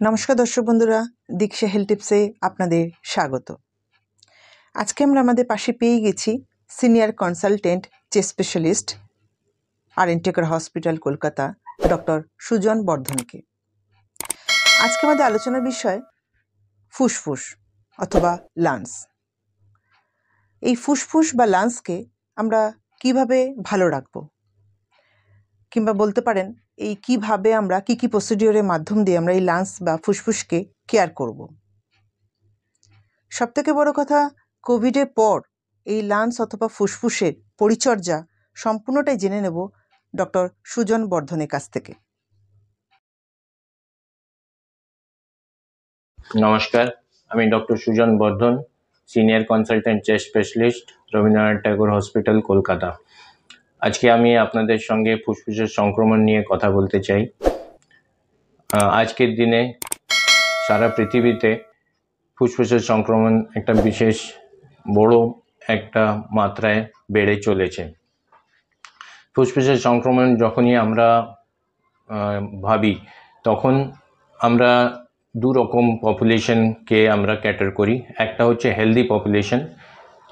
নমস্কার দর্শক বন্ধুরা, দীক্ষা হেলথ টিপসে আপনাদের স্বাগত। আজকে আমরা আমাদের পাশে পেয়ে গেছি senior consultant chest specialist R N. Tagore hospital Kolkata doctor Sujan বর্ধনকে। আজকে আমাদের আলোচনার বিষয় ফুসফুস অথবা লাংস। এই ফুসফুস বা লাংসকে আমরা কিভাবে ভালো রাখবো, কিংবা বলতে পারেন এই কিভাবে আমরা কি প্রসিডিওরের মাধ্যম দিয়ে আমরা এই লাংস বা ফুসফুসকে কেয়ার করব। সবথেকে বড় কথা, কোভিডের পর এই লাংস অথবা ফুসফুসের পরিচর্যা সম্পূর্ণটাই জেনে নেব ডক্টর সুজন বর্ধনের কাছ থেকে। নমস্কার, আমি doctor Sujan Bardhan, senior consultant chest specialist, Rabindranath Tagore hospital Kolkata. আজকে আমি আপনাদের সঙ্গে ফুসফুসের সংক্রমণ নিয়ে কথা বলতে চাই। আজকের দিনে সারা পৃথিবীতে ফুসফুসের সংক্রমণ একটা বিশেষ বড় একটা মাত্রায় বেড়ে চলেছে। ফুসফুসের সংক্রমণ যখনই আমরা ভাবি, তখন আমরা দু রকম পপুলেশনকে আমরা ক্যাটার করি। একটা হচ্ছে হেলদি পপুলেশন,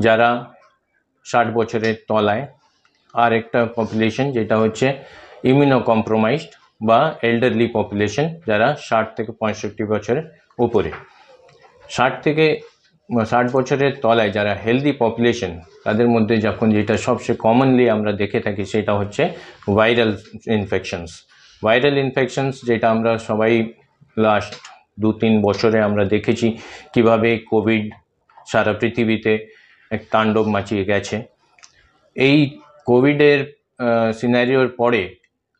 যারা 60 বছরের তলায়, আর একটা পপুলেশন যেটা হচ্ছে ইমিউনো কম্প্রোমাইজড বা এল্ডারলি পপুলেশন, যারা 60 থেকে 65 বছরের উপরে। 60 বছরের তলায় যারা হেলদি পপুলেশন, তাদের মধ্যে যখন যেটা সবচেয়ে কমনলি আমরা দেখে থাকি সেটা হচ্ছে ভাইরাল ইনফেকশনস, যেটা আমরা সবাই লাস্ট 2-3 বছরে আমরা দেখেছি কিভাবে কোভিড সারা পৃথিবীতে এক তাণ্ডব মাচিয়ে গেছে। এই কোভিডের সিনারিওর পরে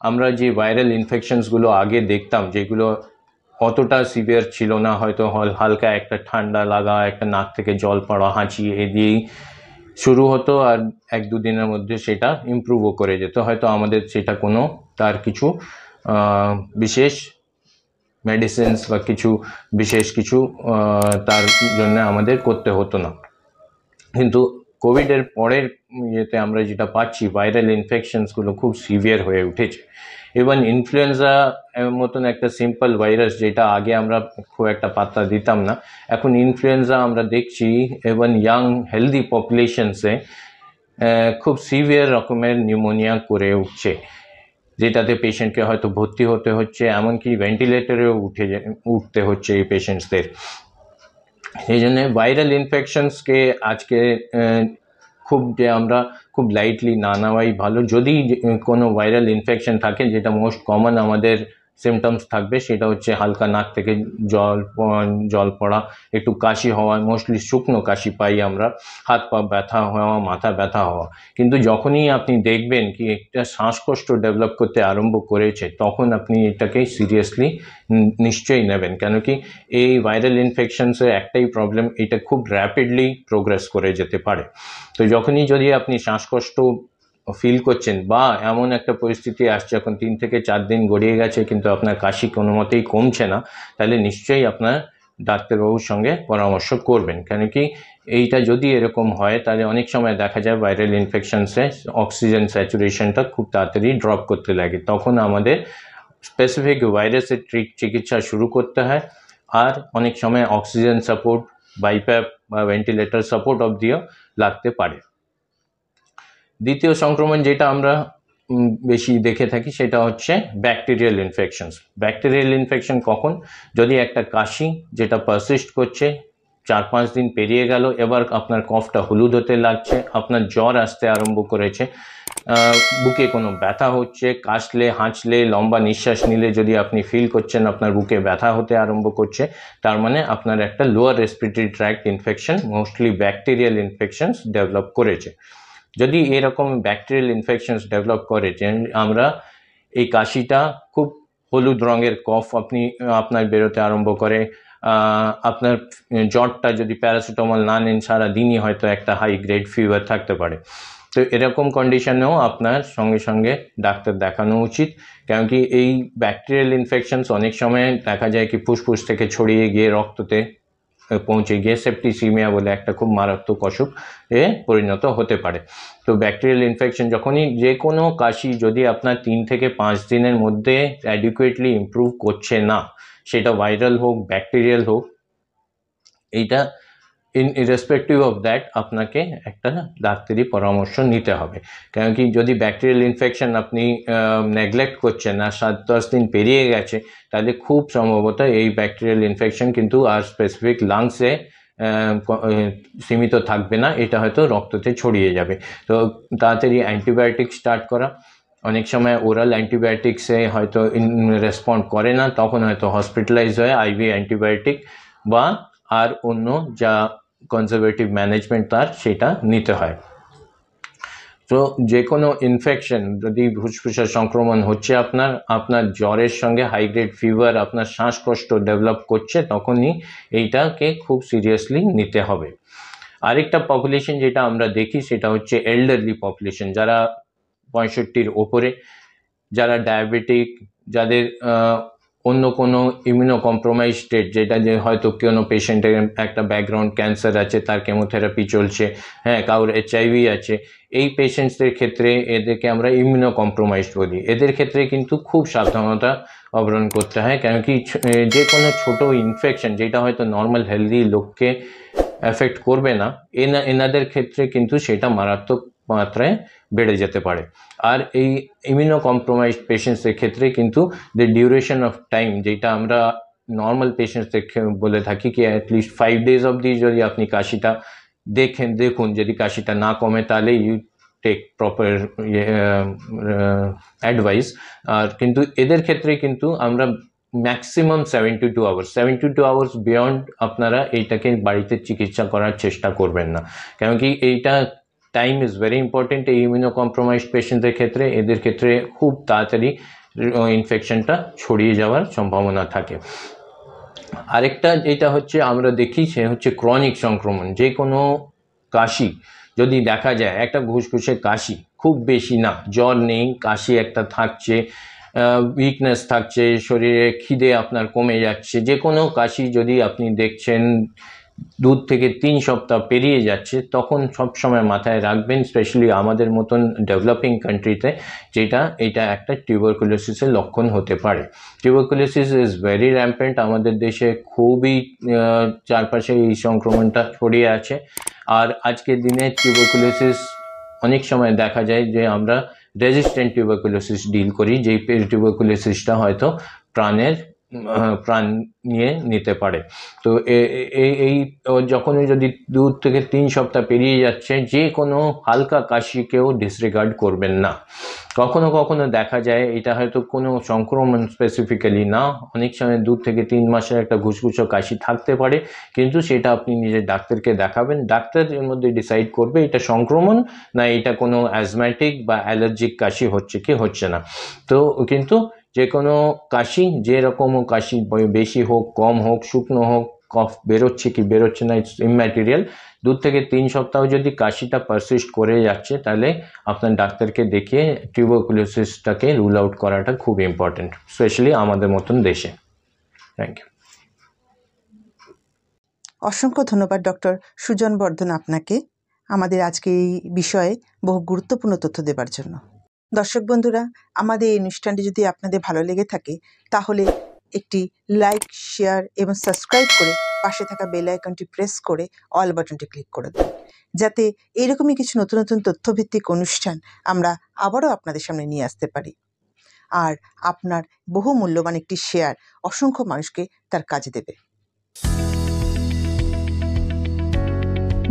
আমরা যে ভাইরাল ইনফেকশনসগুলো আগে দেখতাম, যেগুলো অতটা সিভিয়ার ছিল না, হয়তো হালকা একটা ঠান্ডা লাগা, একটা নাক থেকে জল পড়া, হাঁচি, এ দিয়েই শুরু হতো, আর 1-2 দিনের মধ্যে সেটা ইমপ্রুভও করে যেত। হয়তো আমাদের সেটা কোনো তার কিছু বিশেষ মেডিসিনস বা বিশেষ কিছু তার জন্য আমাদের করতে হতো না। কিন্তু কোভিডের পরের ইয়েতে আমরা যেটা পাচ্ছি, ভাইরাল ইনফেকশনসগুলো খুব সিভিয়ার হয়ে উঠেছে। ইভেন ইনফ্লুয়েঞ্জা মতন একটা সিম্পল ভাইরাস, যেটা আগে আমরা খুব একটা পাত্তা দিতাম না, এখন ইনফ্লুয়েঞ্জা আমরা দেখছি ইভেন ইয়াং হেলদি পপুলেশনসে খুব সিভিয়ার রকমের নিউমোনিয়া করে উঠছে, যেটাতে পেশেন্টকে হয়তো ভর্তি হতে হচ্ছে, এমনকি ভেন্টিলেটরেও উঠতে হচ্ছে এই পেশেন্টসদের। সেই জন্য ভাইরাল ইনফেকশনসকে আজকে আমরা খুব লাইটলি না নেওয়াই ভালো। যদি কোনো ভাইরাল ইনফেকশন থাকে, যেটা মোস্ট কমন আমাদের সিমটমস থাকবে, সেটা হচ্ছে হালকা নাক থেকে জল পড়া, একটু কাশি হওয়া, মোস্টলি শুকনো কাশি পাই আমরা, হাত পা ব্যথা হওয়া, মাথা ব্যথা হওয়া। কিন্তু যখনই আপনি দেখবেন কি একটা শ্বাসকষ্ট ডেভেলপ করতে আরম্ভ করেছে, তখন আপনি এটাকে সিরিয়াসলি নিশ্চয়ই নেবেন। কেন কি এই ভাইরাল ইনফেকশনসের একটাই প্রবলেম, এটা খুব র্যাপিডলি প্রোগ্রেস করে যেতে পারে। তো যখনই যদি আপনি শ্বাসকষ্ট ফিল করছেন, বা এমন একটা পরিস্থিতি আসছে এখন 3 থেকে 4 দিন গড়িয়ে গেছে কিন্তু আপনার কাশি কোনো মতেই কমছে না, তাহলে নিশ্চয়ই আপনার ডাক্তারবাবুর সঙ্গে পরামর্শ করবেন। কেন কি এইটা যদি এরকম হয়, তাহলে অনেক সময় দেখা যায় ভাইরাল ইনফেকশনসে অক্সিজেন স্যাচুরেশনটা খুব তাড়াতাড়ি ড্রপ করতে লাগে, তখন আমাদের স্পেসিফিক ভাইরাসের চিকিৎসা শুরু করতে হয়। আর অনেক সময় অক্সিজেন সাপোর্ট, বাইপ্যাপ বা ভেন্টিলেটর সাপোর্ট অবধিও লাগতে পারে। দ্বিতীয় সংক্রমণ যেটা আমরা বেশি দেখে থাকি, সেটা হচ্ছে ব্যাকটেরিয়াল ইনফেকশন। কখন? যদি একটা কাশি যেটা পারসিস্ট করছে, 4-5 দিন পেরিয়ে গেল, এবার আপনার কফটা হলুদ হতে লাগছে, আপনার জ্বর আসতে আরম্ভ করেছে, বুকে কোনো ব্যথা হচ্ছে, কাশলে, হাঁচলে, লম্বা নিঃশ্বাস নিলে যদি আপনি ফিল করছেন আপনার বুকে ব্যথা হতে আরম্ভ করছে, তার মানে আপনার একটা lower respiratory tract infection, mostly bacterial infections develop করেছে। যদি এরকম ব্যাকটেরিয়াল ইনফেকশনস ডেভেলপ করে, যে আমরা এই কাশিটা খুব হলুদ রঙের কফ আপনার বেরোতে আরম্ভ করে, আপনার জ্বরটা যদি প্যারাসিটামল না নেন সারা দিনই হয়তো একটা হাই গ্রেড ফিভার থাকতে পারে। তো এরকম কন্ডিশনেও আপনার সঙ্গে সঙ্গে ডাক্তার দেখানো উচিত। কেন কি এই ব্যাকটেরিয়াল ইনফেকশনস অনেক সময় দেখা যায় কি ফুসফুস থেকে ছড়িয়ে গিয়ে রক্ততে পৌঁছে গিয়ে সেপ্টিসিমিয়া বলে একটা খুব মারাত্মক অসুখ পরিণত হতে পারে। তো ব্যাকটেরিয়াল ইনফেকশন যখনই, যে কোনো কাশি যদি আপনার 3 থেকে 5 দিনের মধ্যে অ্যাডিকুয়েটলি ইমপ্রুভ করছে না, সেটা ভাইরাল হোক ব্যাকটেরিয়াল হোক, এইটা ইরেসপেক্টিভ অফ দ্যাট আপনাকে একটা ডাক্তারি পরামর্শ নিতে হবে। কারণ কি যদি ব্যাকটেরিয়াল ইনফেকশন আপনি নেগলেক্ট করছেন আর 7-10 দিন পেরিয়ে গেছে, তাহলে খুব সম্ভবত এই ব্যাকটেরিয়াল ইনফেকশন কিন্তু আর স্পেসিফিক লাংসে সীমিত থাকবে না, এটা হয়তো রক্ততে ছড়িয়ে যাবে। তো তাড়াতাড়ি অ্যান্টিবায়োটিক স্টার্ট করা, অনেক সময় ওরাল অ্যান্টিবায়োটিক্সে হয়তো রেসপন্ড করে না, তখন হয়তো হসপিটালাইজ হয় আইভি অ্যান্টিবায়োটিক বা আর অন্য যা কনজারভেটিভ ম্যানেজমেন্ট তার সেটা নিতে হয়। তো যে কোনো ইনফেকশন যদি ফুসফুসের সংক্রমণ হচ্ছে আপনার জ্বরের সঙ্গে হাই গ্রেড ফিভার, আপনার শ্বাসকষ্ট ডেভেলপ করছে, তখনই এইটাকে খুব সিরিয়াসলি নিতে হবে। আরেকটা পপুলেশন যেটা আমরা দেখি সেটা হচ্ছে এল্ডারলি পপুলেশন, যারা 65-র ওপরে, যারা ডায়াবেটিক, যাদের অন্য কোনো ইমিউনো কম্প্রোমাইজ স্টেট, যেটা যে হয়তো কোনো পেশেন্টের একটা ব্যাকগ্রাউন্ড ক্যান্সার আছে, তার কেমোথেরাপি চলছে, হ্যাঁ, কারোর HIV আছে, এই পেশেন্টসদের ক্ষেত্রে এদেরকে আমরা ইমিউনো কম্প্রোমাইজড বলি। এদের ক্ষেত্রে কিন্তু খুব সাবধানতা অবলম্বন করতে হয়, কারণ কি যে কোনো ছোট ইনফেকশন যেটা হয়তো নর্মাল হেলদি লোককে এফেক্ট করবে না, এনাদের ক্ষেত্রে কিন্তু সেটা মারাত্মক মাত্রায় বেড়ে যেতে পারে। আর এই ইমিউনো কম্প্রোমাইজড পেশেন্টসের ক্ষেত্রে কিন্তু দ্য ডিউরেশন অফ টাইম, যেটা আমরা নর্মাল পেশেন্টসদের বলে থাকি কি অ্যাটলিস্ট 5 days অবধি যদি আপনি কাশিটা দেখুন, যদি কাশিটা না কমে তাহলে ইউ টেক প্রপার অ্যাডভাইস। আর কিন্তু এদের ক্ষেত্রে কিন্তু আমরা ম্যাক্সিমাম 72 আওয়ার্স বিয়ন্ড আপনারা এইটাকে বাড়িতে চিকিৎসা করার চেষ্টা করবেন না, কারণ কি এইটা টাইম ইজ ভেরি ইম্পর্টেন্ট এই ইমিউনো কম্প্রোমাইজড পেশেন্টদের ক্ষেত্রে। এদের ক্ষেত্রে খুব তাড়াতাড়ি ইনফেকশনটা ছড়িয়ে যাওয়ার সম্ভাবনা থাকে। আরেকটা যেটা হচ্ছে আমরা দেখি সে হচ্ছে ক্রনিক সংক্রমণ। যে কোনো কাশি যদি দেখা যায়, একটা ঘুষঘুষে কাশি, খুব বেশি না, জ্বর নেই, কাশি একটা থাকছে, উইকনেস থাকছে, শরীরে খিদে আপনার কমে যাচ্ছে, যে কোনো কাশি যদি আপনি দেখছেন 2 থেকে 3 সপ্তাহ পেরিয়ে যাচ্ছে, তখন সবসময় মাথায় রাখবেন, স্পেশালি আমাদের মতন ডেভেলপিং কান্ট্রিতে, এটা একটা টিউবারকুলোসিসের লক্ষণ হতে পারে। টিউবারকুলোসিস ইজ ভেরি র্যাম্পেন্ট আমাদের দেশে, খুবই চারপাশে এই সংক্রমণটা ছড়িয়ে আছে। আর আজকের দিনে টিউবারকুলোসিস অনেক সময় দেখা যায় যে আমরা রেজিস্ট্যান্ট টিউবারকুলোসিস ডিল করি, যেই টিউবারকুলোসিসটা হয়তো প্রাণ নিয়ে নিতে পারে। তো এই যখনই যদি 2 থেকে 3 সপ্তাহ পেরিয়ে যাচ্ছে, যে কোনো হালকা কাশিকেও ডিসরিগার্ড করবেন না। কখনো কখনো দেখা যায় এটা হয়তো কোনো সংক্রমণ স্পেসিফিক্যালি না, অনেক সময় 2 থেকে 3 মাসের একটা ঘুষঘুষো কাশি থাকতে পারে, কিন্তু সেটা আপনি নিজের ডাক্তারকে দেখাবেন, ডাক্তার এর মধ্যে ডিসাইড করবে এটা সংক্রমণ না এটা কোনো অ্যাজম্যাটিক বা অ্যালার্জিক কাশি হচ্ছে কি হচ্ছে না। তো কিন্তু যে কোনো কাশি, যেরকমও কাশি, বেশি হোক কম হোক, শুকনো হোক, কফ বেরোচ্ছে কি বেরোচ্ছে না, ইটস ইম্যাটেরিয়াল। 2 থেকে 3 সপ্তাহ যদি কাশিটা পারসিস্ট করে যাচ্ছে, তাহলে আপনার ডাক্তারকে দেখিয়ে টিউবারকুলোসিসটাকে রুল আউট করাটা খুব ইম্পর্টেন্ট, স্পেশালি আমাদের মতন দেশে। Thank you. অসংখ্য ধন্যবাদ ডক্টর সুজন বর্ধন আপনাকে আমাদের আজকে এই বিষয়ে বহু গুরুত্বপূর্ণ তথ্য দেবার জন্য। দর্শক বন্ধুরা, আমাদের এই অনুষ্ঠানটি যদি আপনাদের ভালো লেগে থাকে, তাহলে একটি লাইক, শেয়ার এবং সাবস্ক্রাইব করে পাশে থাকা বেল আইকনটি প্রেস করে অল বাটনটি ক্লিক করে দেন, যাতে এইরকমই কিছু নতুন নতুন তথ্যভিত্তিক অনুষ্ঠান আমরা আবারও আপনাদের সামনে নিয়ে আসতে পারি। আর আপনার বহু মূল্যবান একটি শেয়ার অসংখ্য মানুষকে তার কাজে দেবে।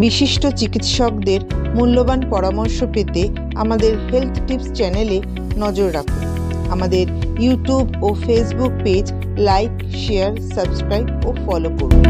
বিশিষ্ট চিকিৎসকদের মূল্যবান পরামর্শ পেতে আমাদের হেলথ টিপস চ্যানেলে নজর রাখুন। আমাদের ইউটিউব ও Facebook page like, share, subscribe ও ফলো করুন।